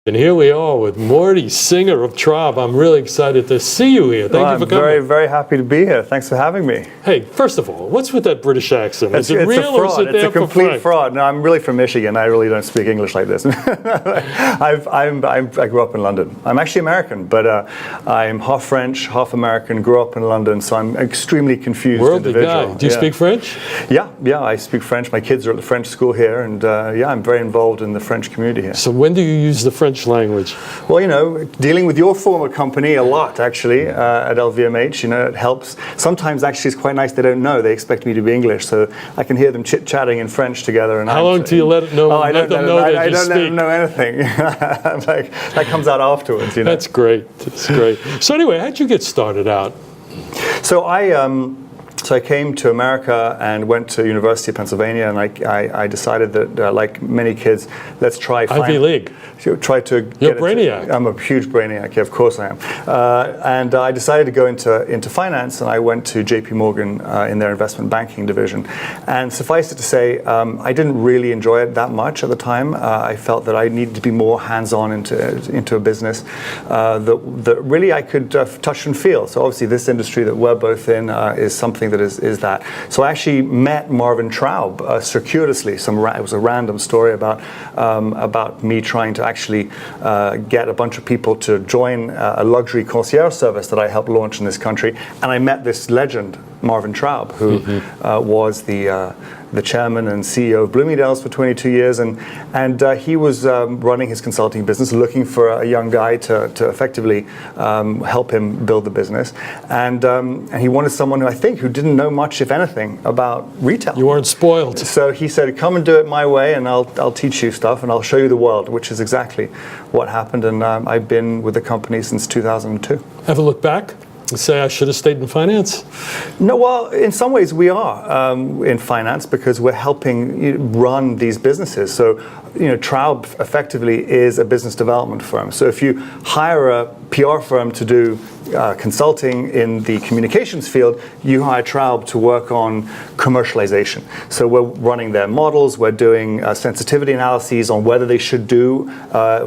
And here we are with Morty, singer of Traub. I'm really excited to see you here. Thank you for coming. I'm very, very happy to be here. Thanks for having me. Hey, first of all, what's with that British accent? Is it real or is it It's a complete fraud. No, I'm really from Michigan. I really don't speak English like this. I grew up in London. I'm actually American, but I'm half French, half American, grew up in London, so I'm an extremely confused individual. Guy. Do you speak French? Yeah, I speak French. My kids are at the French school here, and I'm very involved in the French community here. So when do you use the French language? Well, dealing with your former company a lot, actually, at LVMH, it helps. Sometimes, actually, it's quite nice they don't know. They expect me to be English, so I can hear them chit-chatting in French together. And how long do you let them know? I don't let them know anything. That comes out afterwards, That's great. That's great. So anyway, how'd you get started out? So I came to America and went to University of Pennsylvania, and I decided that, like many kids, let's try Ivy League. Try to You're a brainiac. I'm a huge brainiac. Yeah, of course I am. And I decided to go into finance, and I went to JP Morgan in their investment banking division. And suffice it to say, I didn't really enjoy it that much at the time. I felt that I needed to be more hands-on into a business that really I could touch and feel. So obviously, this industry that we're both in is something that is that. So I actually met Marvin Traub circuitously. It was a random story about me trying to actually get a bunch of people to join a luxury concierge service that I helped launch in this country. And I met this legend, Marvin Traub, who was the chairman and CEO of Bloomingdale's for 22 years, and he was running his consulting business, looking for a young guy to effectively help him build the business, and he wanted someone who didn't know much, if anything, about retail. You weren't spoiled. So he said, "Come and do it my way, and I'll teach you stuff, and I'll show you the world," which is exactly what happened. And I've been with the company since 2002. Ever look back and say, I should have stayed in finance? No, well, in some ways we are in finance because we're helping run these businesses. So, Traub effectively is a business development firm. So if you hire a PR firm to do consulting in the communications field, you hire Traub to work on commercialization. So we're running their models, we're doing sensitivity analyses on whether they should do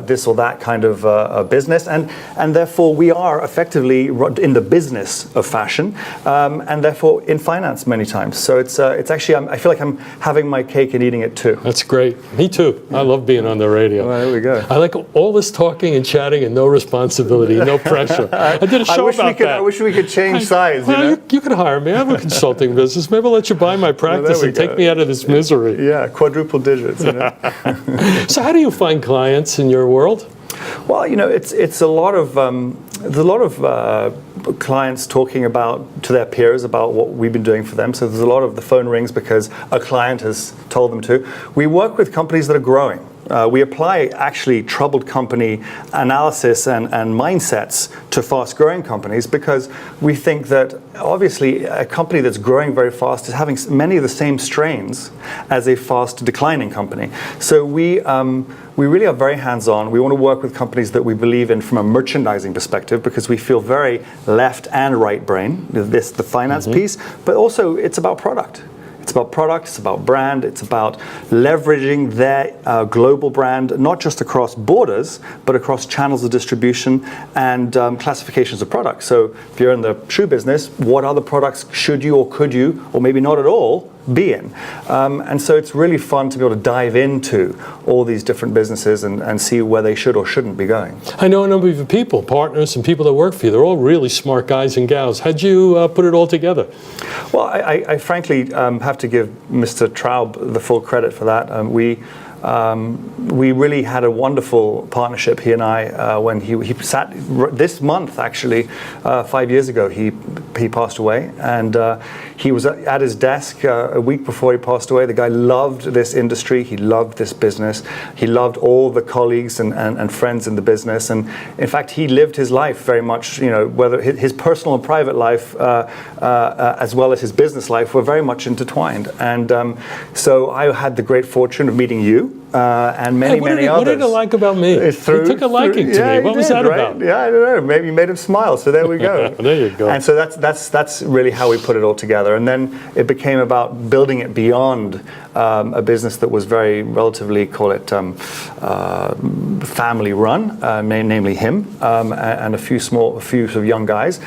this or that kind of business, and therefore we are effectively in the business of fashion, and therefore in finance many times. So it's actually, I feel like I'm having my cake and eating it too. That's great. Me too. I love being on the radio. Well, there we go. I like all this talking and chatting and no responsibility, no pressure. I did a show about that. I wish we could change sides. You could hire me. I have a consulting business. Maybe I'll let you buy my practice and take me out of this misery. Yeah, quadruple digits. So how do you find clients in your world? Well, it's a lot of there's a lot of clients talking to their peers about what we've been doing for them. So there's a lot of the phone rings because a client has told them to. We work with companies that are growing. We apply actually troubled company analysis and mindsets to fast-growing companies because we think that obviously a company that's growing very fast is having many of the same strains as a fast-declining company. So we really are very hands-on. We want to work with companies that we believe in from a merchandising perspective because we feel very left and right brain, the finance piece, but also it's about product. It's about product, it's about brand, it's about leveraging their global brand, not just across borders, but across channels of distribution and classifications of products. So if you're in the shoe business, what other products should you or could you, or maybe not at all, be in? And so it's really fun to be able to dive into all these different businesses and see where they should or shouldn't be going. I know a number of people, partners and people that work for you. They're all really smart guys and gals. How'd you put it all together? Well, I frankly have to give Mr. Traub the full credit for that. We really had a wonderful partnership, he and I, when he sat this month, actually, 5 years ago, he passed away, and he was at his desk a week before he passed away. The guy loved this industry, he loved this business, he loved all the colleagues and friends in the business, and in fact, he lived his life very much, whether his personal and private life, as well as his business life, were very much intertwined. And so I had the great fortune of meeting you and many, Hey, many what others. did he like about me? He took a liking to me. What was that about? Yeah, I don't know. Maybe you made him smile. So there we go. There you go. And so that's really how we put it all together. And then it became about building it beyond a business that was very relatively, call it family run, namely him and a few sort of young guys,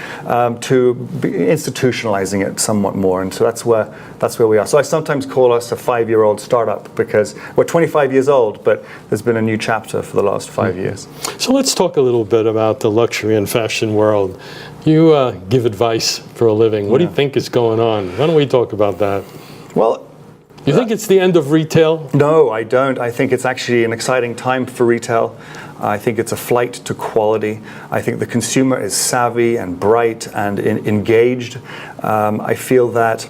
to be institutionalizing it somewhat more. And so that's where we are. So I sometimes call us a 5-year-old startup because we're 25 years old, but there's been a new chapter for the last 5 years. So let's talk a little bit about the luxury and fashion world. You give advice for a living. What do you think is going on? Why don't we talk about that? Well, you think it's the end of retail? No, I don't. I think it's actually an exciting time for retail. I think it's a flight to quality. I think the consumer is savvy and bright and engaged. I feel that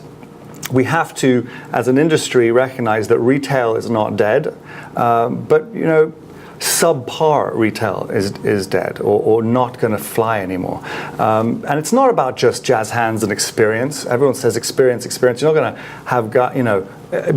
we have to, as an industry, recognize that retail is not dead, but subpar retail is dead or not going to fly anymore. And it's not about just jazz hands and experience. Everyone says experience. You're not going to have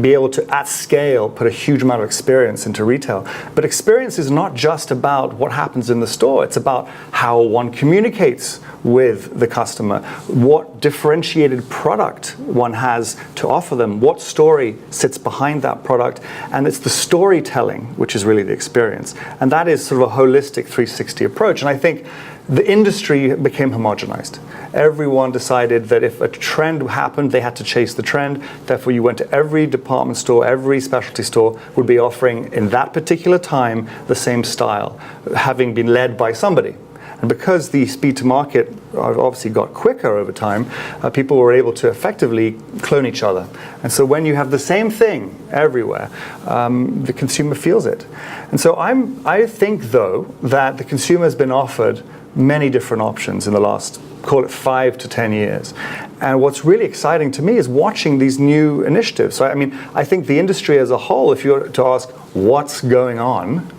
be able to, at scale, put a huge amount of experience into retail. But experience is not just about what happens in the store. It's about how one communicates with the customer, what differentiated product one has to offer them, what story sits behind that product, and it's the storytelling which is really the experience. And that is sort of a holistic 360 approach. And I think the industry became homogenized. Everyone decided that if a trend happened, they had to chase the trend. Therefore, you went to every department store, every specialty store would be offering in that particular time the same style, having been led by somebody. And because the speed to market obviously got quicker over time, people were able to effectively clone each other. And so when you have the same thing everywhere, the consumer feels it. And so I think, though, that the consumer has been offered many different options in the last, call it 5 to 10 years. And what's really exciting to me is watching these new initiatives. So, I think the industry as a whole, if you were to ask what's going on,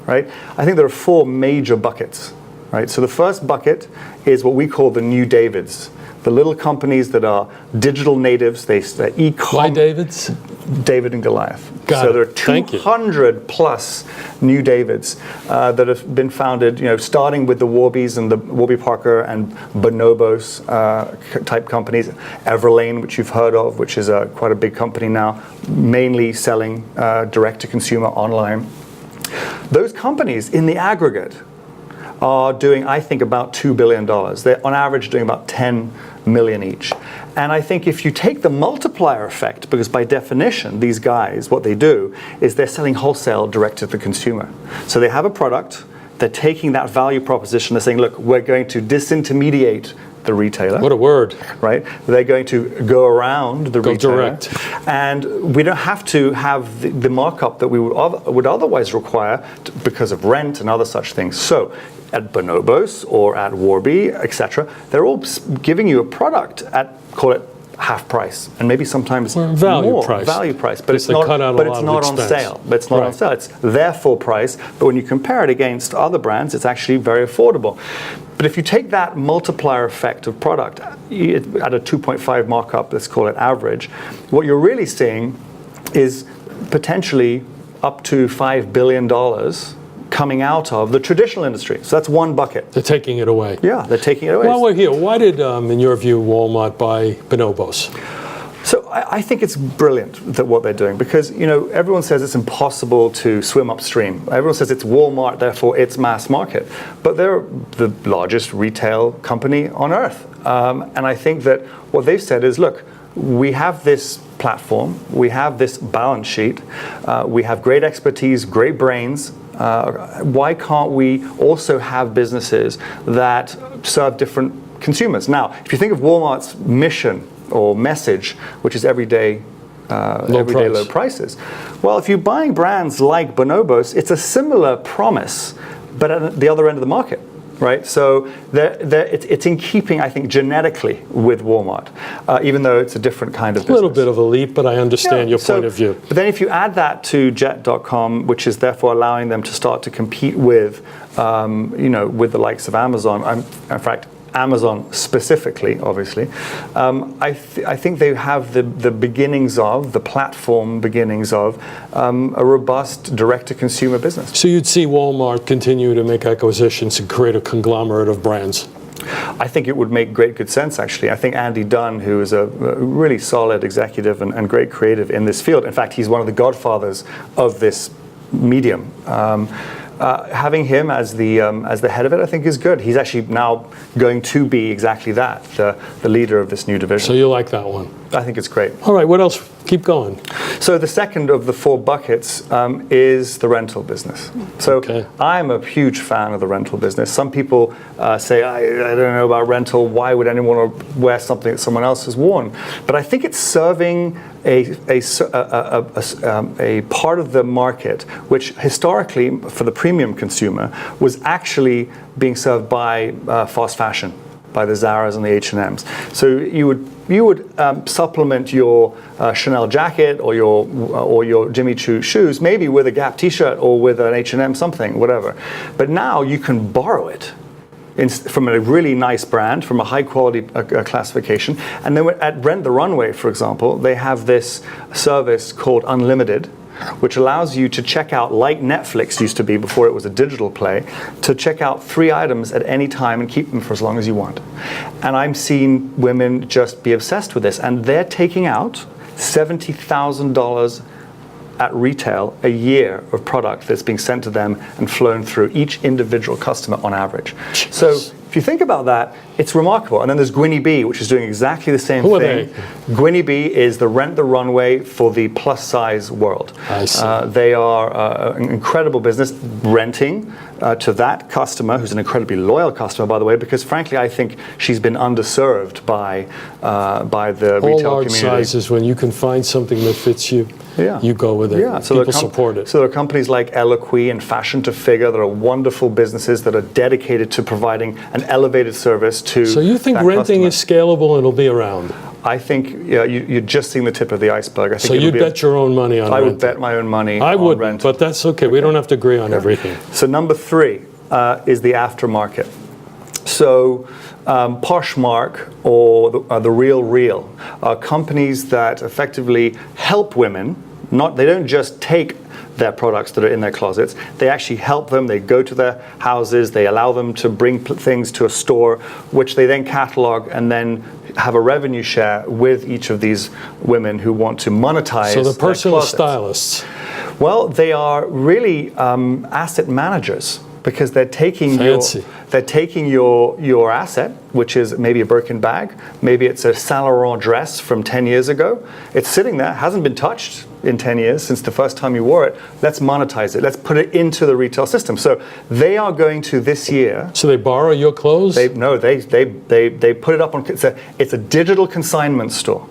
right, I think there are 4 major buckets. Right? So the first bucket is what we call the new Davids, the little companies that are digital natives. They're e-com. Why Davids? David and Goliath. Got so there are Thank 200 plus new Davids that have been founded, starting with the Warbies and the Warby Parker and Bonobos type companies, Everlane, which you've heard of, which is quite a big company now, mainly selling direct to consumer online. Those companies in the aggregate are doing, I think, about $2 billion. They're on average doing about 10 million each. And I think if you take the multiplier effect, because by definition, these guys, what they do is they're selling wholesale direct to the consumer. So they have a product, they're taking that value proposition, they're saying, look, we're going to disintermediate the retailer. What a word. Right? They're going to go around the retailer. Direct. And we don't have to have the markup that we would otherwise require because of rent and other such things. So at Bonobos or at Warby, etc., they're all giving you a product at, call it, half price, and maybe sometimes value more price. Value price, but it's not. But it's not on sale. But it's not on sale. It's their full price. But when you compare it against other brands, it's actually very affordable. But if you take that multiplier effect of product at a 2.5 markup, let's call it average, what you're really seeing is potentially up to $5 billion coming out of the traditional industry. So that's one bucket. They're taking it away. Yeah, they're taking it away. While we're here, why did, in your view, Walmart buy Bonobos? So I think it's brilliant that what they're doing, because everyone says it's impossible to swim upstream. Everyone says it's Walmart, therefore it's mass market. But they're the largest retail company on earth. And I think that what they've said is, look, we have this platform, we have this balance sheet, we have great expertise, great brains. Why can't we also have businesses that serve different consumers? Now, if you think of Walmart's mission or message, which is everyday low prices, well, if you're buying brands like Bonobos, it's a similar promise, but at the other end of the market. Right, so it's in keeping, I think, genetically with Walmart, even though it's a different kind of business. A little bit of a leap, but I understand your point of view. But then if you add that to Jet.com, which is therefore allowing them to start to compete with, with the likes of Amazon. In fact, Amazon specifically, obviously, I think they have the beginnings of, the platform beginnings of, a robust direct-to-consumer business. So you'd see Walmart continue to make acquisitions and create a conglomerate of brands? I think it would make great good sense, actually. I think Andy Dunn, who is a really solid executive and great creative in this field, in fact, he's one of the godfathers of this medium. Having him as the head of it, I think, is good. He's actually now going to be exactly that, the leader of this new division. So you like that one? I think it's great. All right, what else? Keep going. So the second of the 4 buckets is the rental business. So I'm a huge fan of the rental business. Some people say, I don't know about rental. Why would anyone want to wear something that someone else has worn? But I think it's serving a part of the market which historically, for the premium consumer, was actually being served by fast fashion, by the Zaras and the H&Ms. So you would supplement your Chanel jacket or your Jimmy Choo shoes maybe with a Gap T-shirt or with an H&M something, whatever. But now you can borrow it from a really nice brand, from a high quality classification. And then at Rent the Runway, for example, they have this service called Unlimited, which allows you to check out, like Netflix used to be before it was a digital play, to check out 3 items at any time and keep them for as long as you want. And I'm seeing women just be obsessed with this, and they're taking out $70,000 at retail a year of product that's being sent to them and flown through each individual customer on average. Jeez. So if you think about that, it's remarkable. And then there's Gwynnie B, which is doing exactly the same thing. Who are they? Gwynnie B is the Rent the Runway for the plus size world. I see. They are an incredible business, renting to that customer, who's an incredibly loyal customer, by the way, because frankly, I think she's been underserved by the All retail large community. sizes, when you can find something that fits you, you go with it. Yeah, so people support it. So there are companies like Eloquy and Fashion to Figure that are wonderful businesses that are dedicated to providing an elevated service to. So you think that renting customer. is scalable and it'll be around? I think you're just seeing the tip of the iceberg. I think So you'd bet your own money on I renting? would bet my own money I on wouldn't, rental. but that's okay. We don't have to agree on everything. So number 3 is the aftermarket. So Poshmark or the Real are companies that effectively help women. They don't just take their products that are in their closets. They actually help them. They go to their houses. They allow them to bring things to a store, which they then catalog and then have a revenue share with each of these women who want to monetize. So the personal their closets. stylists. Well, they are really asset managers, because they're taking your asset, which is maybe a Birkin bag, maybe it's a Saint Laurent dress from 10 years ago. It's sitting there, hasn't been touched in 10 years since the first time you wore it. Let's monetize it. Let's put it into the retail system. So they are going to this year. So they borrow your clothes? They put it up on. It's a digital consignment store.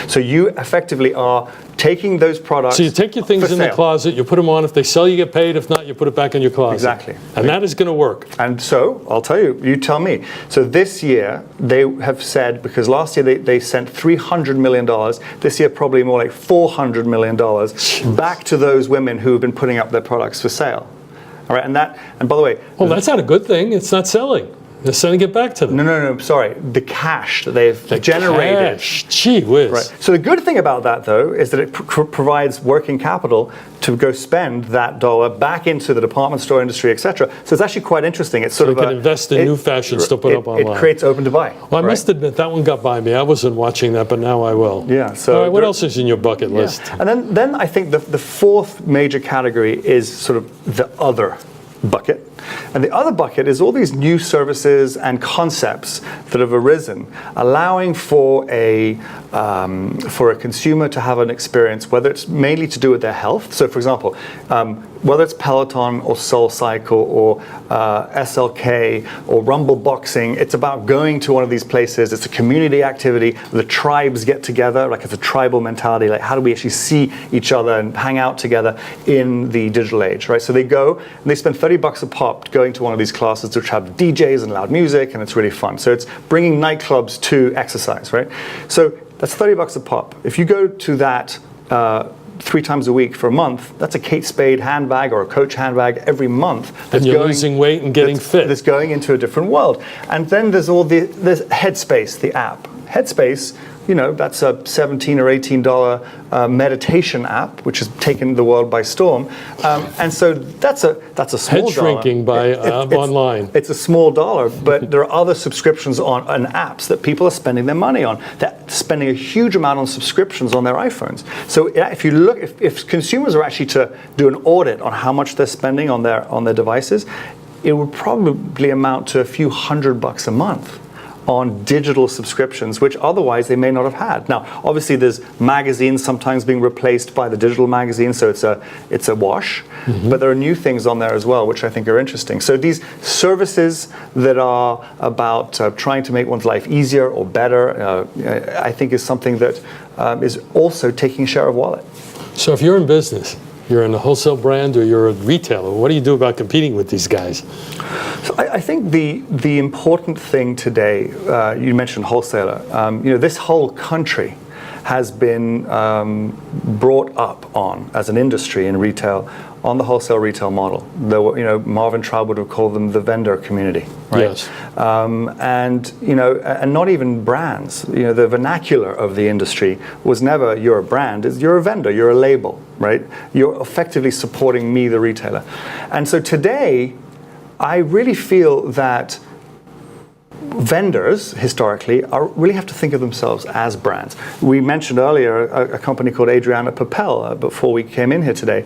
So you effectively are taking those products. So you take your things in the closet, you put them on. If they sell, you get paid. If not, you put it back in your closet. Exactly. And that is going to work. And so, I'll tell you, you tell me. So this year, they have said, because last year they sent $300 million, this year probably more like $400 million back to those women who have been putting up their products for sale. All right, and by the way... Well, that's not a good thing. It's not selling. They're sending it back to them. No, sorry. The cash that they've generated. Cash. Gee whiz. Right. So the good thing about that, though, is that it provides working capital to go spend that dollar back into the department store industry, etc. So it's actually quite interesting. It's sort of you can invest in new fashions to put up online. It creates open to buy. Well, I must admit, that one got by me. I wasn't watching that, but now I will. Yeah. So all right, what else is in your bucket list? And then I think the 4th major category is sort of the other bucket. And the other bucket is all these new services and concepts that have arisen, allowing for a consumer to have an experience, whether it's mainly to do with their health. So, for example, whether it's Peloton or SoulCycle or SLK or Rumble Boxing, it's about going to one of these places. It's a community activity. The tribes get together, like it's a tribal mentality. Like, how do we actually see each other and hang out together in the digital age, right? So they go and they spend $30 a pop going to one of these classes which have DJs and loud music, and it's really fun. So it's bringing nightclubs to exercise, right? So that's $30 a pop. If you go to that 3 times a week for a month, that's a Kate Spade handbag or a Coach handbag every month. And you're losing weight and getting fit. That's going into a different world. And then there's there's Headspace, the app. Headspace, that's a $17 or $18 meditation app, which has taken the world by storm. And so that's a small head shrinking dollar. Online. It's a small dollar, but there are other subscriptions on apps that people are spending their money on. They're spending a huge amount on subscriptions on their iPhones. So if you look, if consumers are actually to do an audit on how much they're spending on their devices, it would probably amount to a few $100 a month on digital subscriptions, which otherwise they may not have had. Now, obviously, there's magazines sometimes being replaced by the digital magazine, so it's a wash. Mm-hmm. But there are new things on there as well, which I think are interesting. So these services that are about trying to make one's life easier or better, I think is something that is also taking share of wallet. So if you're in business, you're in a wholesale brand or you're a retailer, what do you do about competing with these guys? So I think the important thing today, you mentioned wholesaler, this whole country has been brought up on, as an industry in retail, on the wholesale retail model. Marvin Traub would have called them the vendor community, right? Yes. And not even brands. The vernacular of the industry was never you're a brand. You're a vendor. You're a label, right? You're effectively supporting me, the retailer. And so today, I really feel that vendors, historically, really have to think of themselves as brands. We mentioned earlier a company called Adriana Papel before we came in here today,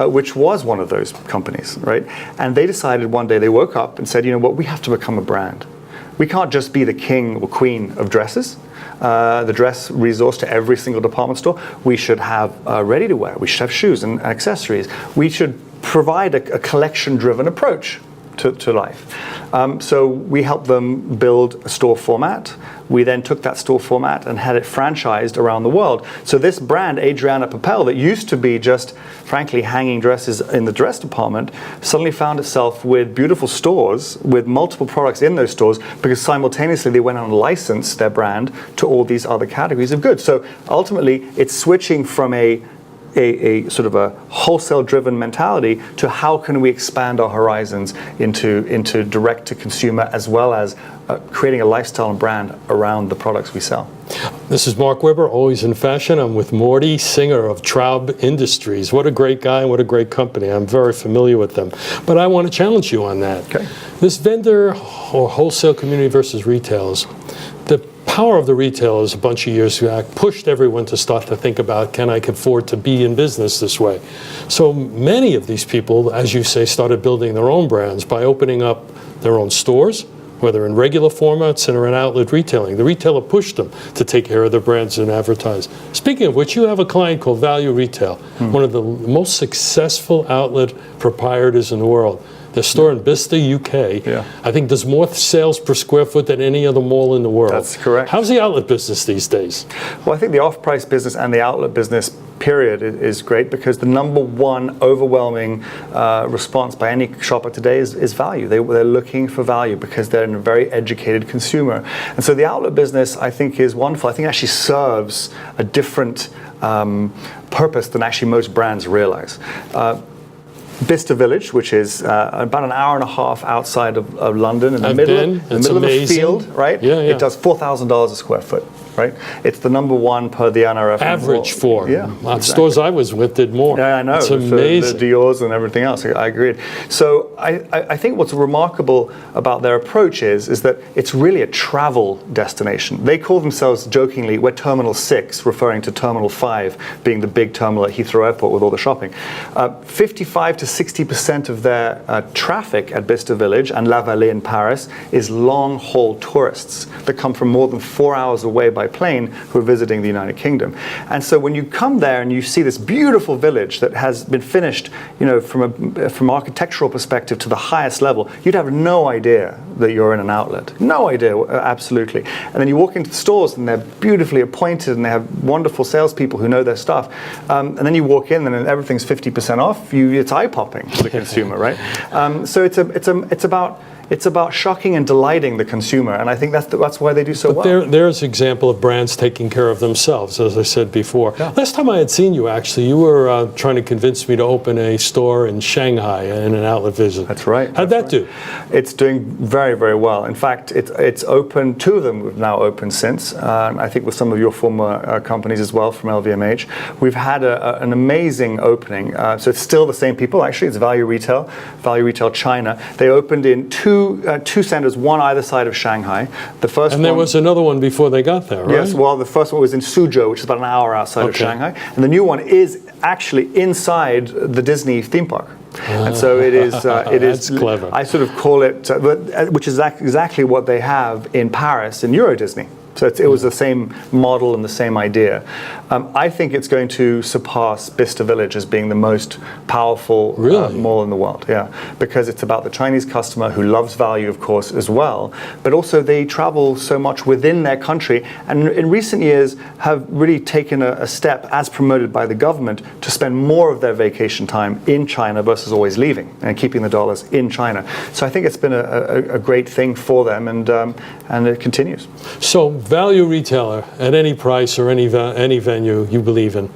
which was one of those companies, right? And they decided one day, they woke up and said, we have to become a brand. We can't just be the king or queen of dresses, the dress resource to every single department store. We should have ready-to-wear. We should have shoes and accessories. We should provide a collection-driven approach to life. So we helped them build a store format. We then took that store format and had it franchised around the world. So this brand, Adriana Papel, that used to be just, frankly, hanging dresses in the dress department, suddenly found itself with beautiful stores with multiple products in those stores, because simultaneously they went on and licensed their brand to all these other categories of goods. So ultimately, it's switching from a sort of a wholesale-driven mentality to how can we expand our horizons into direct-to-consumer, as well as creating a lifestyle and brand around the products we sell. This is Mark Weber, always in fashion. I'm with Morty, singer of Traub Industries. What a great guy and what a great company. I'm very familiar with them. But I want to challenge you on that. Okay. This vendor or wholesale community versus retailers, the power of the retailers a bunch of years back pushed everyone to start to think about, can I afford to be in business this way? So many of these people, as you say, started building their own brands by opening up their own stores, whether in regular formats or in outlet retailing. The retailer pushed them to take care of their brands and advertise. Speaking of which, you have a client called Value Retail, one of the most successful outlet proprietors in the world. The store in Bicester, UK, I think does more sales per square foot than any other mall in the world. That's correct. How's the outlet business these days? Well, I think the off-price business and the outlet business, period, is great, because the number one overwhelming response by any shopper today is value. They're looking for value because they're a very educated consumer. And so the outlet business, I think, is wonderful. I think it actually serves a different purpose than actually most brands realize. Bicester Village, which is about an hour and a half outside of London, in the middle of a field, right? Yeah, yeah. It does $4,000 a square foot, right? It's the number one per the NRF. Average for. Yeah, exactly. Stores I was with did more. Yeah, I know. It's amazing. The Dior's and everything else. I agreed. So I think what's remarkable about their approach is that it's really a travel destination. They call themselves jokingly, we're Terminal 6, referring to Terminal 5 being the big terminal at Heathrow Airport with all the shopping. 55 to 60% of their traffic at Bicester Village and La Vallée in Paris is long-haul tourists that come from more than 4 hours away by plane who are visiting the United Kingdom. And so when you come there and you see this beautiful village that has been finished, from architectural perspective to the highest level, you'd have no idea that you're in an outlet. No idea, absolutely. And then you walk into the stores and they're beautifully appointed and they have wonderful salespeople who know their stuff. And then you walk in and everything's 50% off. It's eye-popping to the consumer, right? So it's about shocking and delighting the consumer, and I think that's why they do so well. There's an example of brands taking care of themselves, as I said before. Yeah. Last time I had seen you, actually, you were trying to convince me to open a store in Shanghai in an outlet visit. That's right. How'd that do? It's doing very, very well. In fact, it's open. 2 of them have now opened since. I think with some of your former companies as well from LVMH. We've had an amazing opening. So it's still the same people. Actually, it's Value Retail China. They opened in two centers, one either side of Shanghai. The first and there was another one before they got there, right? Yes, well, the first one was in Suzhou, which is about an hour outside of Shanghai. And the new one is actually inside the Disney theme park. And so it is. That's clever. I sort of call it, which is exactly what they have in Paris in Euro Disney. So it was the same model and the same idea. I think it's going to surpass Bicester Village as being the most powerful mall in the world. Yeah, because it's about the Chinese customer who loves value, of course, as well. But also they travel so much within their country, and in recent years have really taken a step, as promoted by the government, to spend more of their vacation time in China versus always leaving and keeping the dollars in China. So I think it's been a great thing for them, and it continues. So value retailer at any price or any venue you believe in?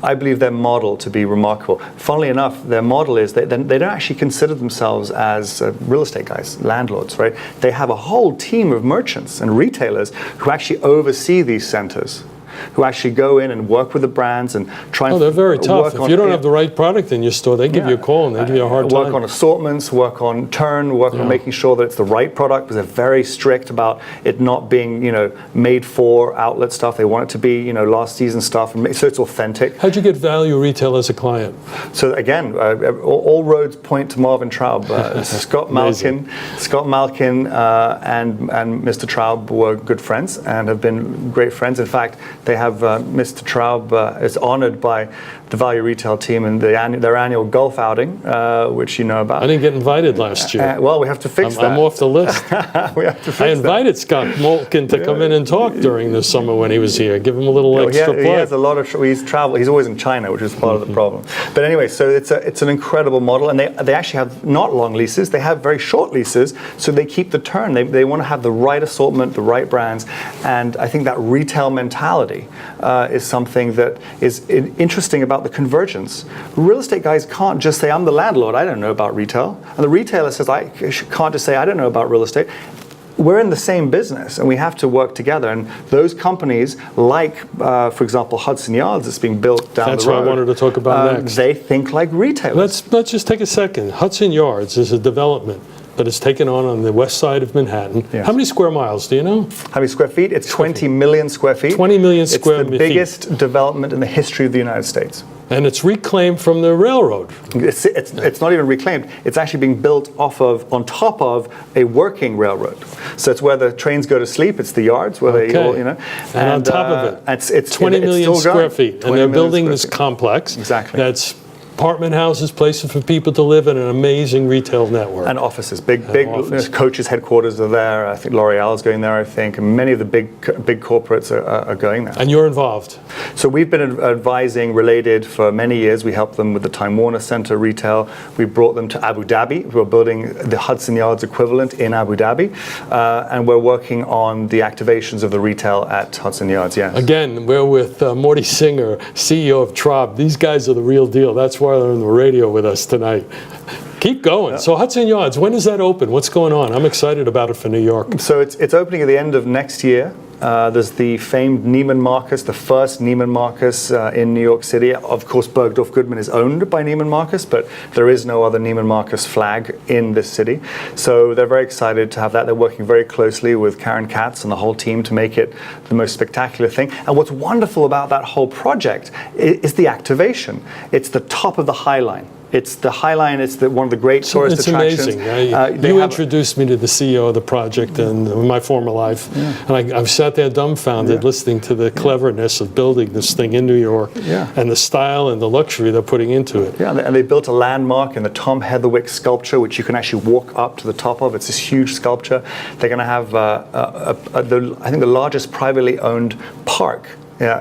I believe their model to be remarkable. Funnily enough, their model is they don't actually consider themselves as real estate guys, landlords, right? They have a whole team of merchants and retailers who actually oversee these centers, who actually go in and work with the brands and try and they're very tough. If you don't have the right product in your store, they give you a call and they give you a hard time. Work on assortments, work on turn, work on making sure that it's the right product, because they're very strict about it not being, made for outlet stuff. They want it to be, last season stuff, so it's authentic. How'd you get Value Retail as a client? So again, all roads point to Marvin Traub. Scott Malkin and Mr. Traub were good friends and have been great friends. In fact, they have Mr. Traub is honored by the Value Retail team in their annual golf outing, which you know about. I didn't get invited last year. Well, we have to fix that. I'm off the list. We have to fix I invited Scott Malkin to come in and talk during the summer when he was here. Give him a little extra play. He has a lot of he's traveled. He's always in China, which is part of the problem. But anyway, so it's an incredible model, and they actually have not long leases. They have very short leases, so they keep the turn. They want to have the right assortment, the right brands, and I think that retail mentality is something that is interesting about the convergence. Real estate guys can't just say, I'm the landlord, I don't know about retail. And the retailer says, I can't just say, I don't know about real estate. We're in the same business and we have to work together. And those companies, like, for example, Hudson Yards, that's being built down the road. That's what I wanted to talk about next. They think like retailers. Let's just take a second. Hudson Yards is a development that is taken on the west side of Manhattan. Yes. How many square miles, do you know? How many square feet? It's 20 million square feet. 20 million square feet. It's the biggest development in the history of the United States. And it's reclaimed from the railroad. It's not even reclaimed. It's actually being built on top of a working railroad. So it's where the trains go to sleep. It's the yards where they all, And on top of it, it's 20 million square feet. And they're building this complex. Exactly. That's apartment houses, places for people to live, and an amazing retail network. And offices, big Coach's headquarters are there. I think L'Oreal is going there, I think, and many of the big corporates are going there. And you're involved? So we've been advising Related for many years. We helped them with the Time Warner Center retail. We brought them to Abu Dhabi. We're building the Hudson Yards equivalent in Abu Dhabi. And we're working on the activations of the retail at Hudson Yards, yes. Again, we're with Morty Singer, CEO of Traub. These guys are the real deal. That's why they're on the radio with us tonight. Keep going. So Hudson Yards, when does that open? What's going on? I'm excited about it for New York. So it's opening at the end of next year. There's the famed Neiman Marcus, the first Neiman Marcus in New York City. Of course, Bergdorf Goodman is owned by Neiman Marcus, but there is no other Neiman Marcus flag in this city. So they're very excited to have that. They're working very closely with Karen Katz and the whole team to make it the most spectacular thing. And what's wonderful about that whole project is the activation. It's the top of the High Line It's the High Line. It's one of the great tourist It's attractions. amazing. You introduced me to the CEO of the project in my former life, and I've sat there dumbfounded listening to the cleverness of building this thing in New York and the style and the luxury they're putting into it. Yeah, and they built a landmark in the Tom Heatherwick sculpture, which you can actually walk up to the top of. It's this huge sculpture. They're going to have, I think, the largest privately owned park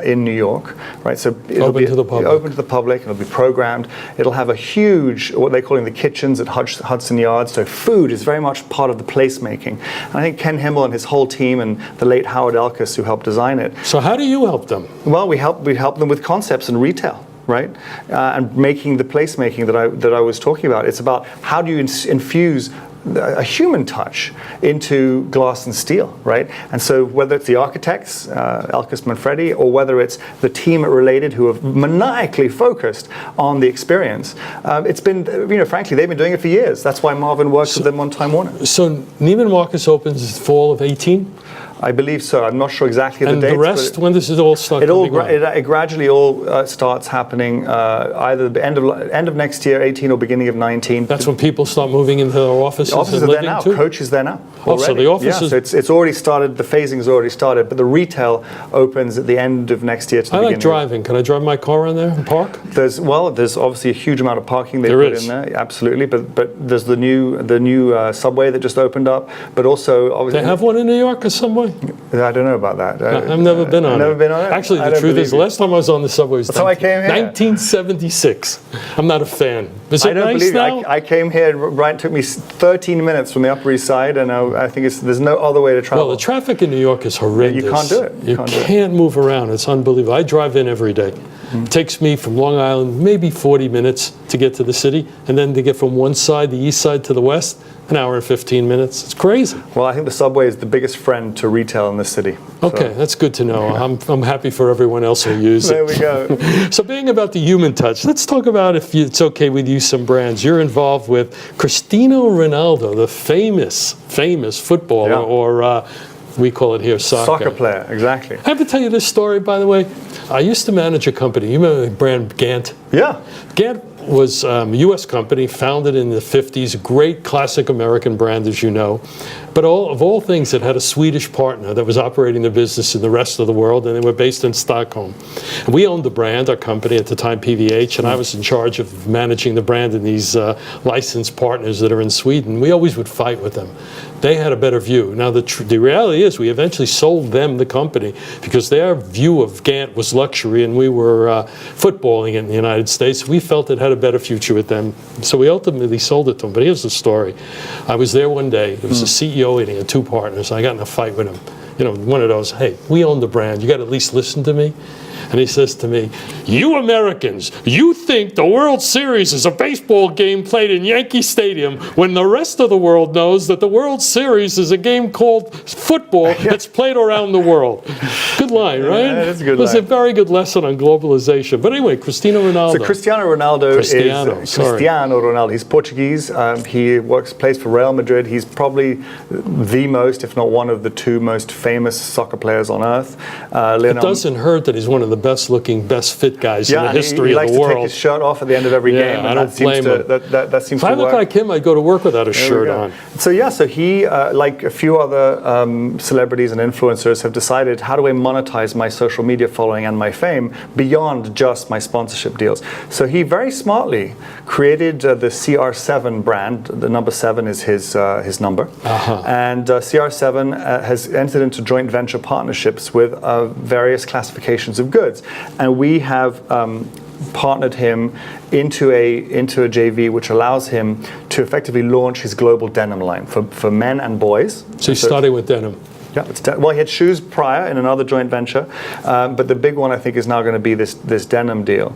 in New York, right? So it'll open be to the public. Open to the public. It'll be programmed. It'll have a huge, what they're calling the kitchens at Hudson Yards. So food is very much part of the placemaking. And I think Ken Himmel and his whole team, and the late Howard Elkus, who helped design it. So how do you help them? Well, we help them with concepts and retail. Right, and making the placemaking that I was talking about. It's about how do you infuse a human touch into glass and steel, right? And so whether it's the architects, Elkus Manfredi, or whether it's the team at Related who have maniacally focused on the experience, it's been, frankly, they've been doing it for years. That's why Marvin works with them on Time Warner. So Neiman Marcus opens fall of 18? I believe so. I'm not sure exactly the dates. And the rest, when does it all start? It gradually all starts happening either the end of next year, 18, or beginning of 19. That's when people start moving into their offices. The offices and are there living now. too? Coach is there now. Oh, so the offices. Yeah, so it's already started. The phasing has already started, but the retail opens at the end of next year. To the I like beginning. driving. Can I drive my car in there and park? There's obviously a huge amount of parking they put in there. Absolutely, but there's the new subway that just opened up. But also, obviously, they have one in New York, a subway. I don't know about that. I've never been on it. Never been on it? Actually, the truth is, the last time I was on the subway was I came here. 1976. I'm not a fan. Is it nice now? I came here, right, it took me 13 minutes from the Upper East Side, and I think there's no other way to travel. Well, the traffic in New York is horrendous. You can't do it. You can't move around. It's unbelievable. I drive in every day. It takes me from Long Island maybe 40 minutes to get to the city, and then to get from one side, the east side, to the west, an hour and 15 minutes. It's crazy. Well, I think the subway is the biggest friend to retail in this city. Okay, that's good to know. I'm happy for everyone else who uses it. There we go. So being about the human touch, let's talk about, if it's okay with you, some brands. You're involved with Cristiano Ronaldo, the famous footballer, or we call it here soccer player, exactly. I have to tell you this story, by the way. I used to manage a company. You remember the brand Gant? Yeah. Gant was a U.S. company founded in the 50s, a great classic American brand, as you know. But of all things, it had a Swedish partner that was operating the business in the rest of the world, and they were based in Stockholm. And we owned the brand, our company at the time, PVH, and I was in charge of managing the brand and these licensed partners that are in Sweden. We always would fight with them. They had a better view. Now, the reality is we eventually sold them the company because their view of Gant was luxury, and we were footballing in the United States. We felt it had a better future with them, so we ultimately sold it to them. But here's the story. I was there one day. There was a CEO and he had two partners. I got in a fight with him. One of those, hey, we own the brand. You got to at least listen to me. And he says to me, you Americans, you think the World Series is a baseball game played in Yankee Stadium when the rest of the world knows that the World Series is a game called football that's played around the world. Good line, right? Yeah, that's a good line. It was a very good lesson on globalization. But anyway, Cristiano Ronaldo. So Cristiano Ronaldo Cristiano Ronaldo. He's Portuguese. He plays for Real Madrid. He's probably the most, if not one of the two most famous soccer players on earth. It doesn't hurt that he's one of the best looking, best fit guys in the history of the world. He likes to take his shirt off at the end of every game. I don't blame him. That seems to work. If I look like him, I'd go to work without a shirt on. So he, like a few other celebrities and influencers, have decided, how do I monetize my social media following and my fame beyond just my sponsorship deals? So he very smartly created the CR7 brand. The number 7 is his number. And CR7 has entered into joint venture partnerships with various classifications of goods. And we have partnered him into a JV which allows him to effectively launch his global denim line for men and boys. So he's starting with denim. Yeah, well, he had shoes prior in another joint venture, but the big one I think is now going to be this denim deal,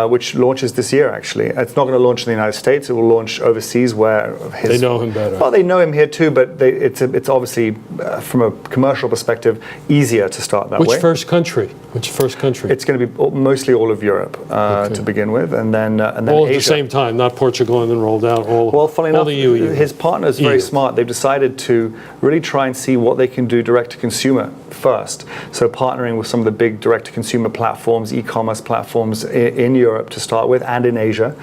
which launches this year. Actually, it's not going to launch in the United States. It will launch overseas, where they know him better. Well, they know him here too, but it's obviously from a commercial perspective easier to start that way. Which first country? It's going to be mostly all of Europe to begin with, and then all Asia. at the same time, not Portugal and then rolled out all. Well, funny enough, the EU. his partner is very smart. They've decided to really try and see what they can them do direct-to-consumer first. So partnering with some of the big direct-to-consumer platforms, e-commerce platforms in Europe to start with, and in Asia,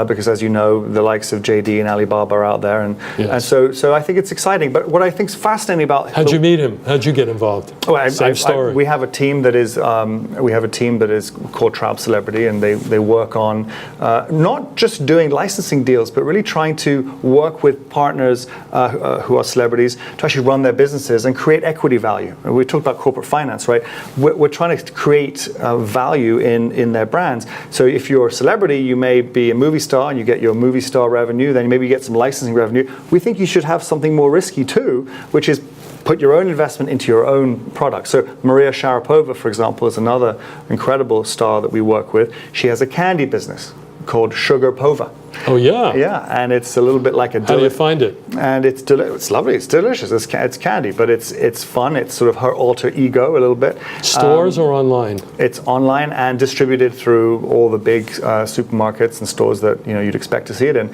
because as you know, the likes of JD and Alibaba are out there, and so I think it's exciting. But what I think is fascinating about how'd you meet him? How'd you get involved? Well, Same story. We have a team that is called Traub Celebrity, and they work on not just doing licensing deals, but really trying to work with partners who are celebrities to actually run their businesses and create equity value. We talked about corporate finance, right? We're trying to create value in their brands. So if you're a celebrity, you may be a movie star and you get your movie star revenue, then maybe you get some licensing revenue. We think you should have something more risky too, which is put your own investment into your own product. So Maria Sharapova, for example, is another incredible star that we work with. She has a candy business called Sugar Pova. Oh yeah. Yeah, and it's a little bit like a. How do you find it? And it's lovely. It's delicious. It's candy, but it's fun. It's sort of her alter ego a little bit. Stores or online? It's online and distributed through all the big supermarkets and stores that you'd expect to see it in.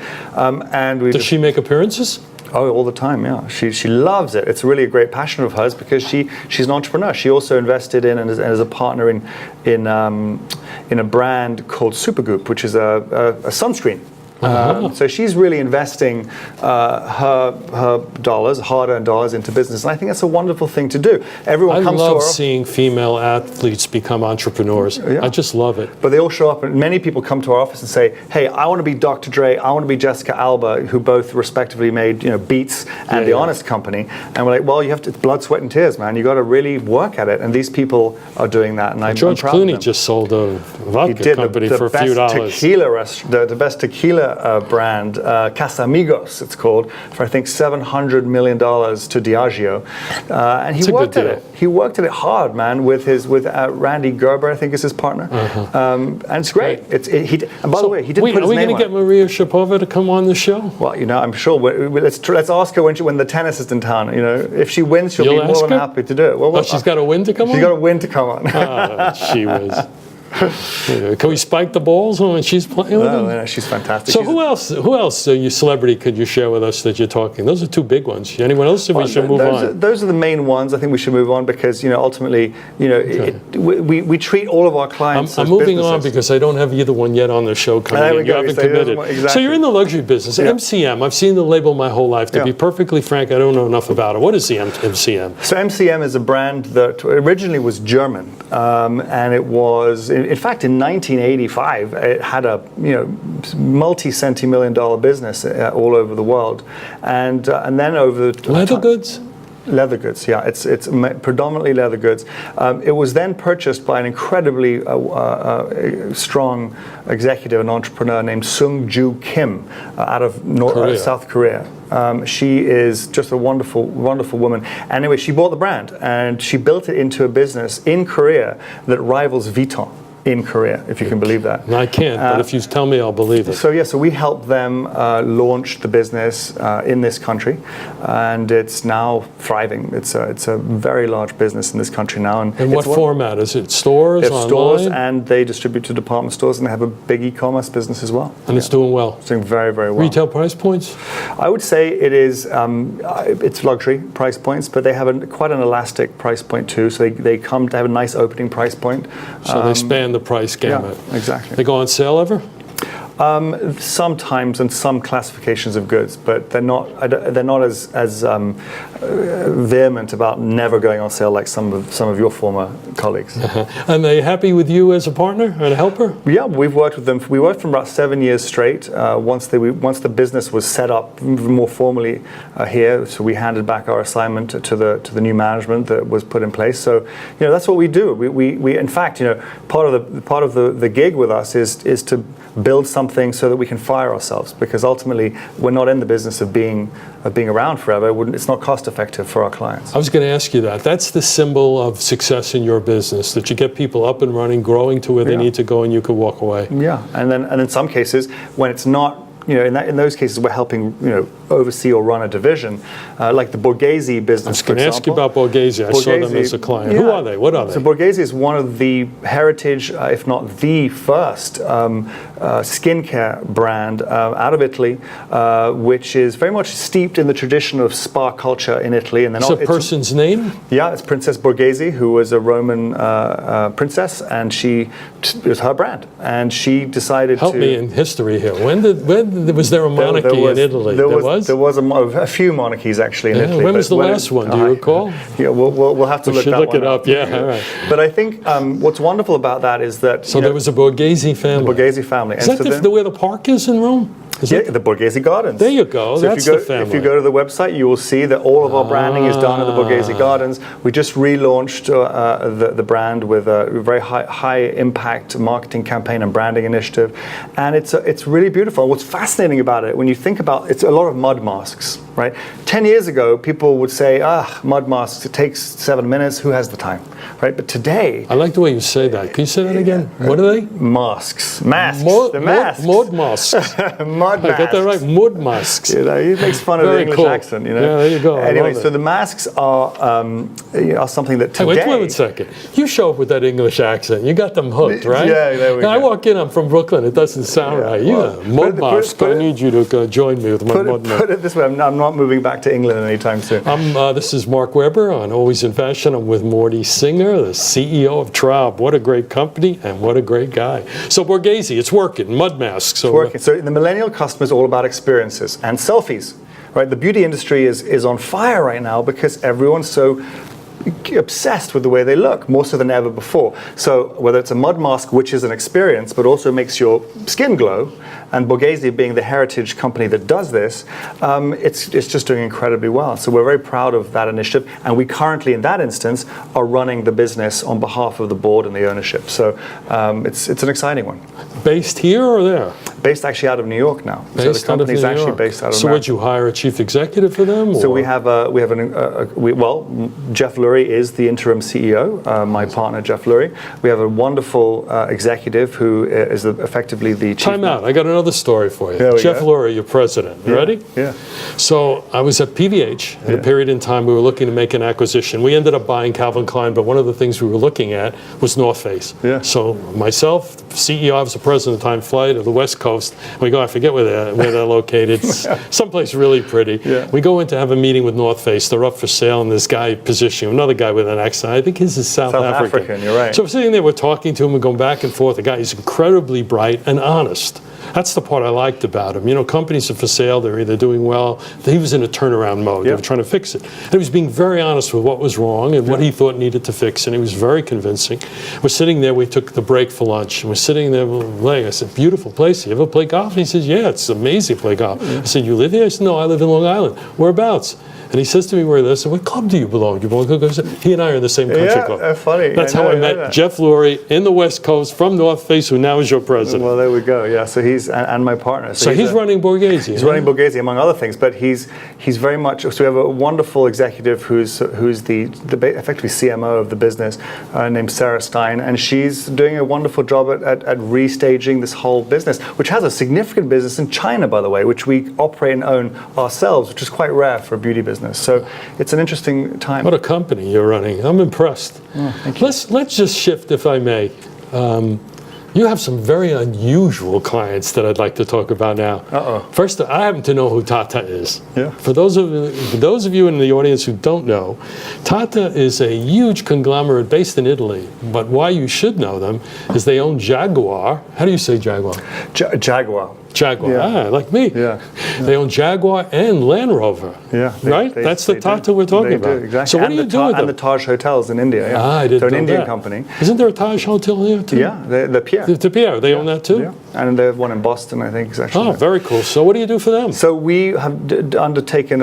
Does she make appearances? Oh, all the time, yeah. She loves it. It's really a great passion of hers because she's an entrepreneur. She also invested in and is a partner in a brand called Supergoop, which is a sunscreen. So she's really investing her dollars, hard-earned dollars, into business, and I think that's a wonderful thing to do. Everyone comes to I love seeing female athletes become entrepreneurs. Yeah. I just love it. But they all show up, and many people come to our office and say, "Hey, I want to be Dr. Dre. I want to be Jessica Alba," who both respectively made Beats and The Honest Company. And we're like, "Well, you have to blood, sweat, and tears, man. You got to really work at it." And these people are doing that, and George I'm proud of them. Clooney just sold a vodka company for a few dollars. The best tequila brand, Casamigos, it's called, for I think $700 million to Diageo, and he worked at it. He worked at it hard, man, with Randy Gerber, I think is his partner, and it's great. And by the way, he didn't put his name on it. Are we going to get Maria Sharapova to come on the show? Well, I'm sure. Let's ask her when the tennis is in town. If she wins, she'll be more than happy to do it. Well, she's got to win to come on. She's got to win to come on. She was. Can we spike the balls when she's playing with them? No, she's fantastic. So who else, you celebrity, could you share with us that you're talking? Those are two big ones. Anyone else? We should move on. Those are the main ones. I think we should move on because ultimately, we treat all of our clients. I'm moving on because I don't have either one yet on the show coming in. You haven't committed. Exactly. So you're in the luxury business. Yeah. MCM. I've seen the label my whole life. To be perfectly frank, I don't know enough about it. What is the MCM? So MCM is a brand that originally was German, and it was, in fact, in 1985, it had a multi-centi-million-dollar business all over the world, and then over the leather goods. Leather goods, yeah. It's predominantly leather goods. It was then purchased by an incredibly strong executive and entrepreneur named Sung-Ju Kim out of South Korea. She is just a wonderful, wonderful woman. Anyway, she bought the brand and she built it into a business in Korea that rivals Vuitton in Korea, if you can believe that. No, I can't, but if you tell me, I'll believe it. So we helped them launch the business in this country, and it's now thriving. It's a very large business in this country now. And what format? Is it stores, they have online? Stores, and they distribute to department stores, and they have a big e-commerce business as well. And it's doing well? It's doing very, very well. Retail price points? I would say it is, it's luxury price points, but they have quite an elastic price point too, so they come to have a nice opening price point. So they span the price gamut. Yeah, exactly. They go on sale ever? Sometimes in some classifications of goods, but they're not as vehement about never going on sale like some of your former colleagues. And they happy with you as a partner and a helper? Yeah, we've worked with them. We worked for about 7 years straight. Once the business was set up more formally here, so we handed back our assignment to the new management that was put in place. So that's what we do. We in fact part of the gig with us is to build something so that we can fire ourselves, because ultimately we're not in the business of being around forever. It's not cost effective for our clients. I was going to ask you that. That's the symbol of success in your business, that you get people up and running, growing to where they need to go, and you can walk away. Yeah, and in some cases, when it's not in those cases, we're helping oversee or run a division, like the Borghese business. I was going to ask you about Borghese. I saw them as a client. Yeah. Who are they? What are they? So Borghese is one of the heritage, if not the first, skincare brand out of Italy, which is very much steeped in the tradition of spa culture in Italy. And it's a person's name? Yeah, it's Princess Borghese, who was a Roman princess, and it was her brand. And she decided Help me in history here. When was there a monarchy in Italy? There was a few monarchies actually in Italy. When was the last one? Do you recall? Yeah, we'll have to look that look one it up. Yeah, all right. But I think what's wonderful about that is that there was a Borghese family. The Borghese family. Is that where the park is in Rome? The Borghese Gardens. There you go. So That's the family. If you go to the website, you will see that all of our branding is done at the Borghese Gardens. We just relaunched the brand with a very high impact marketing campaign and branding initiative, and it's really beautiful. And what's fascinating about it, when you think about it's a lot of mud masks, right? 10 years ago, people would say, mud masks, it takes 7 minutes. Who has the time, right? But today, I like the way you say that. Can you say that again? What are they? Masks. Masks. The masks. Mud masks. Mud masks. I got that right. Mud masks. He makes fun of the English accent. Yeah, there you go. Anyway, so the masks are something that today. Wait a second. You show up with that English accent. You got them hooked, right? Yeah, there we go. I walk in. I'm from Brooklyn. It doesn't sound right. Mud mask. I need you to join me with my mud mask. Put it this way. I'm not moving back to England anytime soon. This is Mark Weber on Always in Fashion. I'm with Morty Singer, the CEO of Traub. What a great company and what a great guy. So Borghese, it's working. Mud masks. It's working. So the millennial customer is all about experiences and selfies. Right? The beauty industry is on fire right now because everyone's so obsessed with the way they look, more so than ever before. So whether it's a mud mask, which is an experience, but also makes your skin glow, and Borghese being the heritage company that does this, it's just doing incredibly well. So we're very proud of that initiative, and we currently, in that instance, are running the business on behalf of the board and the ownership. So it's an exciting one. Based here or there? Based actually out of New York now. So the company is actually based out of So would you hire a chief executive for them? So we have Jeff Lurie is the interim CEO, my partner Jeff Lurie. We have a wonderful executive who is effectively the chief. Time out. I got another story for you. Jeff Lurie, your president. You ready? Yeah. So I was at PVH at a period in time we were looking to make an acquisition. We ended up buying Calvin Klein, but one of the things we were looking at was North Face. Yeah. So myself, CEO, I was the president of Time Flight of the West Coast. We go, I forget where they're located. Someplace really pretty. Yeah. We go in to have a meeting with North Face. They're up for sale, and this guy positioning another guy with an accent. I think his is South African. You're right. So we're sitting there, we're talking to him, we're going back and forth. The guy is incredibly bright and honest. That's the part I liked about him. You know, companies are for sale, they're either doing well. He was in a turnaround mode. They were trying to fix it. And he was being very honest with what was wrong and what he thought needed to fix, and he was very convincing. We're sitting there, we took the break for lunch, and we're sitting there playing. I said, beautiful place. You ever play golf? And he says, yeah, it's amazing to play golf. I said, you live here? I said, no, I live in Long Island. Whereabouts? And he says to me where he lives. I said, what club do you belong to? He and I are in the same country club. Funny. That's how I met Jeff Lurie in the West Coast from North Face, who now is your president. Well, there we go. Yeah, so he's, and my partner. So he's running Borghese. He's running Borghese, among other things, but he's very much, so we have a wonderful executive who's the effectively CMO of the business, named Sarah Stein, and she's doing a wonderful job at restaging this whole business, which has a significant business in China, by the way, which we operate and own ourselves, which is quite rare for a beauty business. So it's an interesting time. What a company you're running. I'm impressed. Oh, thank you. Let's just shift, if I may. You have some very unusual clients that I'd like to talk about now. First, I happen to know who Tata is. Yeah. For those of you in the audience who don't know, Tata is a huge conglomerate based in Italy. But why you should know them is they own Jaguar. How do you say Jaguar? Jaguar. Jaguar, like me. Yeah. They own Jaguar and Land Rover. Yeah. Right? That's the Tata we're talking about. Exactly. So what do you do with them? And the Taj Hotels in India. Yeah. I didn't know They're an Indian that. company. Isn't there a Taj Hotel here too? Yeah, the Pierre. The Pierre, they own that too? Yeah. And they have one in Boston, I think. Oh, very cool. So what do you do for them? So we have undertaken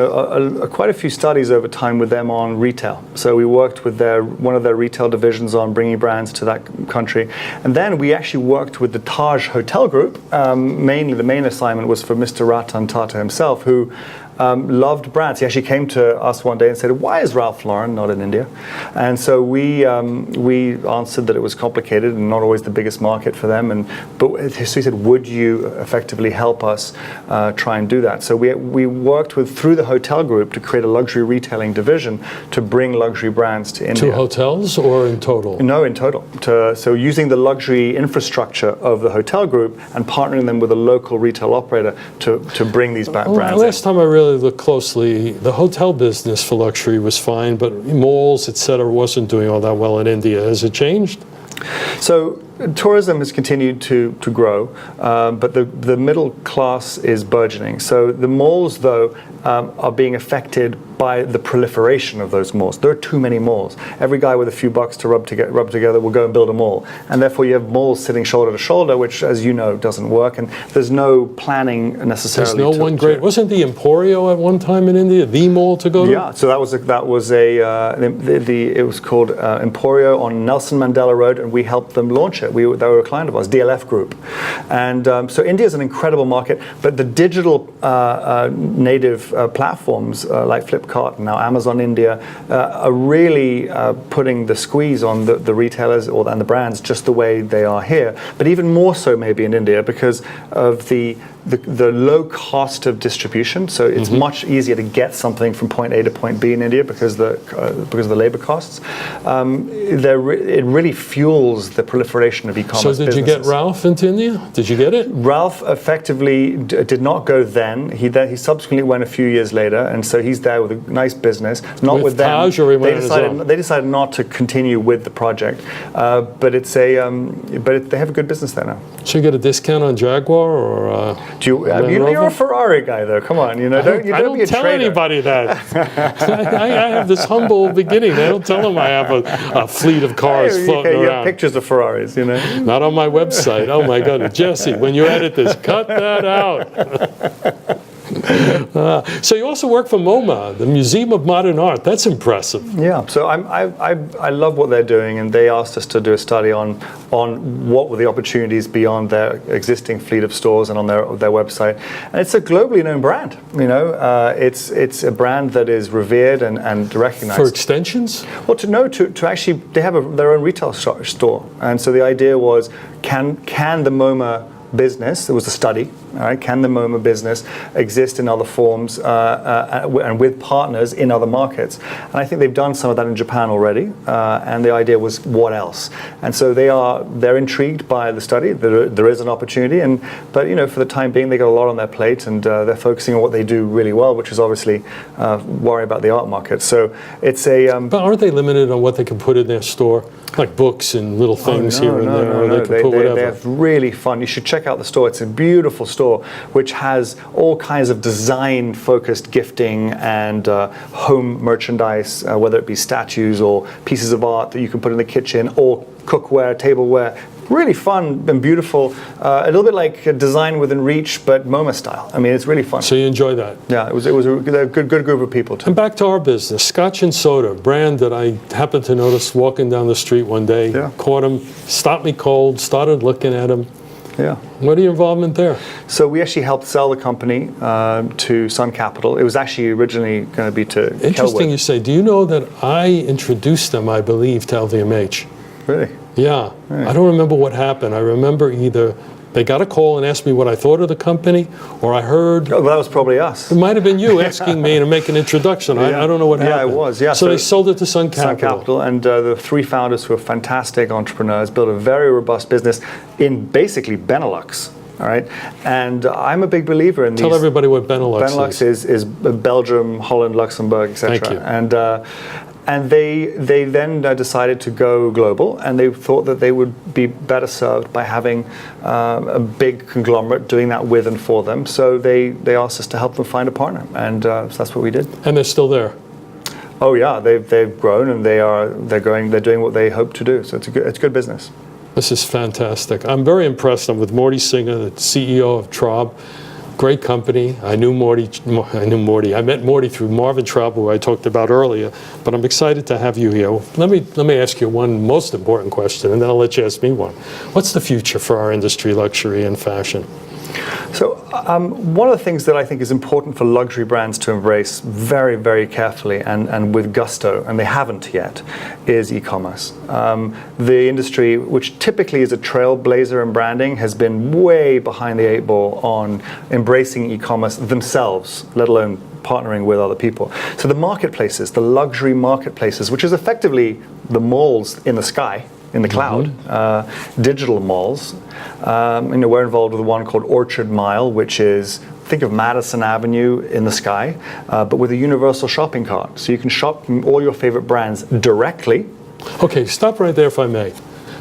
quite a few studies over time with them on retail. So we worked with one of their retail divisions on bringing brands to that country. And then we actually worked with the Taj Hotel Group. Mainly the main assignment was for Mr. Ratan Tata himself, who loved brands. He actually came to us one day and said, "Why is Ralph Lauren not in India?" And so we answered that it was complicated and not always the biggest market for them. But so he said, "Would you effectively help us try and do that?" So we worked through the hotel group to create a luxury retailing division to bring luxury brands to India. To hotels or in total? No, in total. So using the luxury infrastructure of the hotel group and partnering them with a local retail operator to bring these brands in. Last time I really looked closely, the hotel business for luxury was fine, but malls, et cetera, wasn't doing all that well in India. Has it changed? So tourism has continued to grow, but the middle class is burgeoning. So the malls, though, are being affected by the proliferation of those malls. There are too many malls. Every guy with a few bucks to rub together will go and build a mall. And therefore you have malls sitting shoulder to shoulder, which, as you know, doesn't work. And there's no planning necessarily. There's no one great. Wasn't the Emporia at one time in India the mall to go to? Yeah, so it was called Emporia on Nelson Mandela Road, and we helped them launch it. They were a client of ours, DLF Group. And so India is an incredible market, but the digital native platforms like Flipkart and now Amazon India are really putting the squeeze on the retailers and the brands just the way they are here, but even more so maybe in India because of the low cost of distribution. So it's much easier to get something from point A to point B in India because of the labor costs. It really fuels the proliferation of e-commerce businesses. So did you get Ralph into India? Did you get it? Ralph effectively did not go then. He subsequently went a few years later, and so he's there with a nice business. Not with them. Taj, or they decided not to continue with the project, but they have a good business there now. So you get a discount on Jaguar or? You're a Ferrari guy, though. Come on, don't be a I don't tell anybody that. I have this humble beginning. I don't tell them I have a fleet of cars floating around. You have pictures of Ferraris, Not on my website. Oh my God, Jesse, when you edit this, cut that out. So you also work for MoMA, the Museum of Modern Art. That's impressive. Yeah. So I love what they're doing, and they asked us to do a study on what were the opportunities beyond their existing fleet of stores and on their website. And it's a globally known brand. It's a brand that is revered and recognized. For extensions? Well, to actually they have their own retail store, and so the idea was can the MoMA business, there was a study, all right, can the MoMA business exist in other forms and with partners in other markets? And I think they've done some of that in Japan already, and the idea was what else? And so they're intrigued by the study. There is an opportunity, but for the time being they got a lot on their plate, and they're focusing on what they do really well, which is obviously worry about the art market. So it's a but aren't they limited on what they can put in their store? Like books and little things here and there, or they can put whatever. They have really fun. You should check out the store. It's a beautiful store which has all kinds of design-focused gifting and home merchandise, whether it be statues or pieces of art that you can put in the kitchen, or cookware, tableware. Really fun and beautiful. A little bit like Design Within Reach, but MoMA style. I mean, it's really fun. So you enjoy that? Yeah, it was a good group of people too. And back to our business, Scotch and Soda, brand that I happened to notice walking down the street one day. Yeah. Caught him, stopped me cold, started looking at him. Yeah. What are your involvement there? So we actually helped sell the company to Sun Capital. It was actually originally going to be to Interesting Kelwood. You say. Do you know that I introduced them, I believe, to LVMH? Really? Yeah. Right. I don't remember what happened. I remember either they got a call and asked me what I thought of the company, or I heard... Oh, well, that was probably us. It might have been you asking me to make an introduction. Yeah. I don't know what happened. Yeah, it was. Yeah. So they sold it to Sun Capital. Sun Capital, and the three founders who are fantastic entrepreneurs built a very robust business in basically Benelux. All right, and I'm a big believer in these. Tell everybody what Benelux is Belgium, Holland, Luxembourg, etc. Thank you. And they then decided to go global, and they thought that they would be better served by having a big conglomerate doing that with and for them. So they asked us to help them find a partner, and so that's what we did. And they're still there. Oh yeah, they've grown, and they're doing what they hope to do. So it's good business. This is fantastic. I'm very impressed. I'm with Morty Singer, the CEO of Traub. Great company. I knew Morty. I met Morty through Marvin Traub, who I talked about earlier. But I'm excited to have you here. Let me ask you one most important question, and then I'll let you ask me one. What's the future for our industry, luxury and fashion? So one of the things that I think is important for luxury brands to embrace very, very carefully and with gusto, and they haven't yet, is e-commerce. The industry, which typically is a trailblazer in branding, has been way behind the 8 ball on embracing e-commerce themselves, let alone partnering with other people. So the marketplaces, the luxury marketplaces, which is effectively the malls in the sky, in the cloud, digital malls. We're involved with one called Orchard Mile, which is, think of Madison Avenue in the sky, but with a universal shopping cart. So you can shop all your favorite brands directly. Okay, stop right there if I may.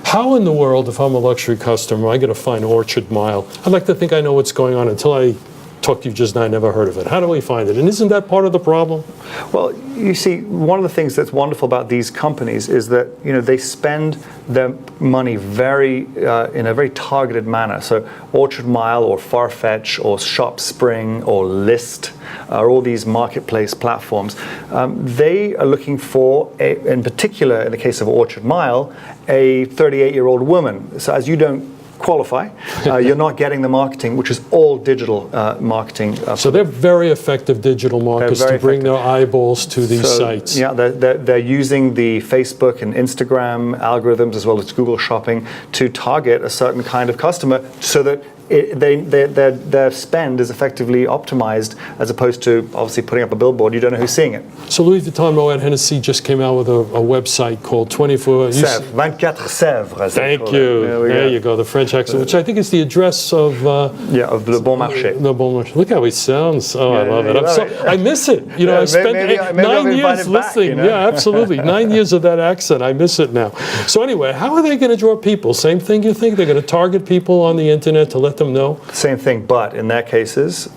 How in the world, if I'm a luxury customer, I got to find Orchard Mile? I'd like to think I know what's going on until I talk to you just now. I never heard of it. How do we find it? And isn't that part of the problem? Well, you see, one of the things that's wonderful about these companies is that they spend their money in a very targeted manner. So Orchard Mile or Farfetch or Shop Spring or List are all these marketplace platforms. They are looking for, in particular, in the case of Orchard Mile, a 38-year-old woman. So as you don't qualify, you're not getting the marketing, which is all digital marketing. So they're very effective digital marketers to bring their eyeballs to these sites. Yeah, they're using the Facebook and Instagram algorithms as well as Google Shopping to target a certain kind of customer so that their spend is effectively optimized, as opposed to obviously putting up a billboard. You don't know who's seeing it. So Louis Vuitton Moet Hennessey just came out with a website called 24 Sèvres, 24 Sèvres. Thank you. There you go, the French accent, which I think is the address of of Le Bon Marché. Le Bon Marché. Look how he sounds. Oh, I love it. I miss it. I spent 9 years listening. Yeah, absolutely. 9 years of that accent. I miss it now. So anyway, how are they going to draw people? Same thing, you think? They're going to target people on the internet to let them know? Same thing, but in their cases,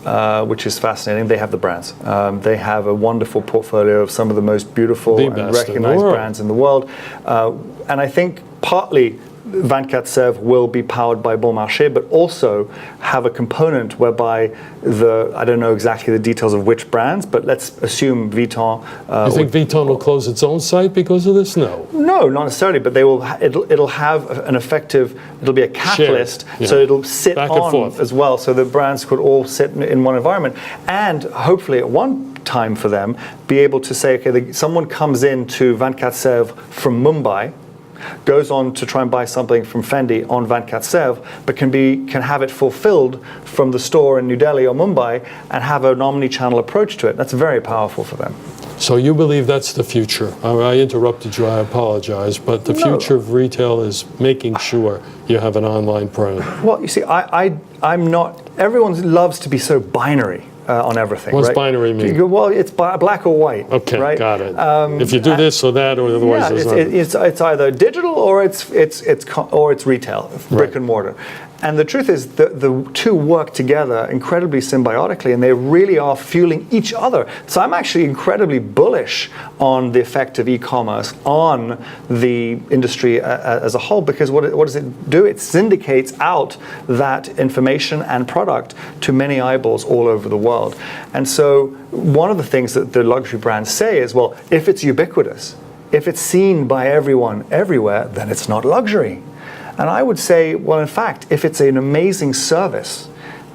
which is fascinating, they have the brands. They have a wonderful portfolio of some of the most beautiful and recognized brands in the world. And I think partly 24 Sèvres will be powered by Bon Marché, but also have a component whereby I don't know exactly the details of which brands, but let's assume Vuitton. You think Vuitton will close its own site because of this? No. No, not necessarily, but they will. It'll have an effective. It'll be a catalyst, so it'll sit back on and forth as well, so the brands could all sit in one environment, and hopefully at one time for them be able to say, okay, someone comes into 24 Sèvres from Mumbai, goes on to try and buy something from Fendi on 24 Sèvres, but can have it fulfilled from the store in New Delhi or Mumbai and have an omni-channel approach to it. That's very powerful for them. So you believe that's the future? I interrupted you, I apologize, but the future of retail is making sure you have an online presence. Well, you see, I'm not, everyone loves to be so binary on everything. What's right? binary mean? Well, it's black or white. Okay, right? got it. If you do this or that, or otherwise, it's either digital or it's retail, brick and mortar. And the truth is, the two work together incredibly symbiotically, and they really are fueling each other. So I'm actually incredibly bullish on the effect of e-commerce on the industry as a whole, because what does it do? It syndicates out that information and product to many eyeballs all over the world. And so one of the things that the luxury brands say is, well, if it's ubiquitous, if it's seen by everyone everywhere, then it's not luxury. And I would say, well, in fact, if it's an amazing service,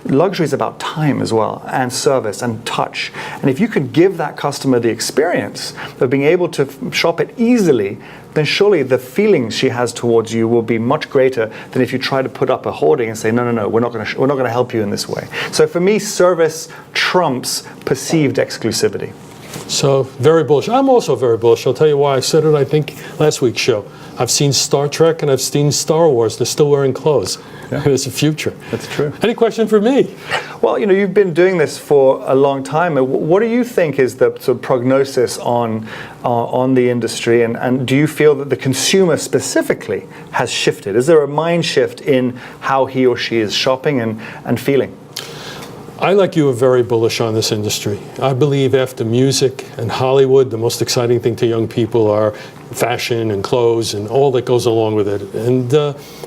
luxury is about time as well, and service and touch. And if you can give that customer the experience of being able to shop it easily, then surely the feelings she has towards you will be much greater than if you try to put up a hoarding and say, no, we're not going to help you in this way. So for me, service trumps perceived exclusivity. So very bullish. I'm also very bullish. I'll tell you why. I said it, I think, last week's show. I've seen Star Trek and I've seen Star Wars. They're still wearing clothes. Yeah. There's a future. That's true. Any question for me? Well, you've been doing this for a long time. What do you think is the sort of prognosis on the industry? And do you feel that the consumer specifically has shifted? Is there a mind shift in how he or she is shopping and feeling? I, like you, are very bullish on this industry. I believe after music and Hollywood, the most exciting thing to young people are fashion and clothes and all that goes along with it. And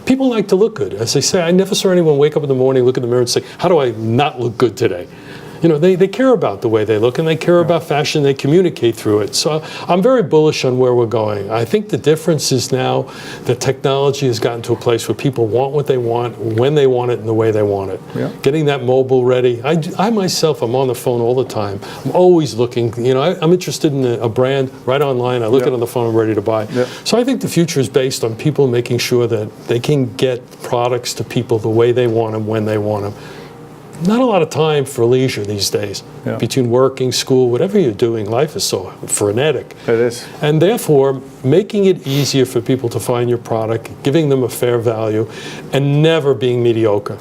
people like to look good. As I say, I never saw anyone wake up in the morning, look in the mirror and say, how do I not look good today? You know, they care about the way they look, and they care about fashion. They communicate through it. So I'm very bullish on where we're going. I think the difference is now that technology has gotten to a place where people want what they want, when they want it, and the way they want it. Yeah. Getting that mobile ready. I myself, I'm on the phone all the time. I'm always looking. You know, I'm interested in a brand right online. I look at it on the phone. I'm ready to buy. Yeah. So I think the future is based on people making sure that they can get products to people the way they want them, when they want them. Not a lot of time for leisure these days. Yeah. Between working, school, whatever you're doing, life is so frenetic. It is. And therefore, making it easier for people to find your product, giving them a fair value, and never being mediocre.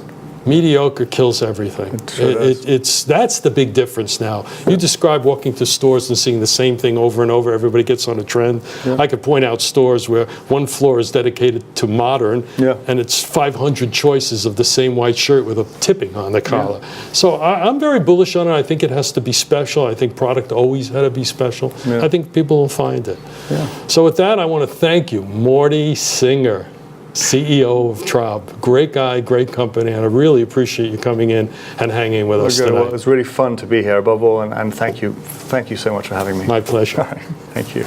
Mediocre kills everything. It sure does. That's the big difference now. You describe walking to stores and seeing the same thing over and over. Everybody gets on a trend. Yeah. I could point out stores where one floor is dedicated to modern, Yeah. and it's 500 choices of the same white shirt with a tipping on the collar. So I'm very bullish on it. I think it has to be special. I think product always had to be special. Yeah. I think people will find it. Yeah. So with that, I want to thank you, Morty Singer, CEO of Traub. Great guy, great company, and I really appreciate you coming in and hanging with us Well, tonight. it was really fun to be here above all, and thank you so much for having me. My pleasure. Thank you.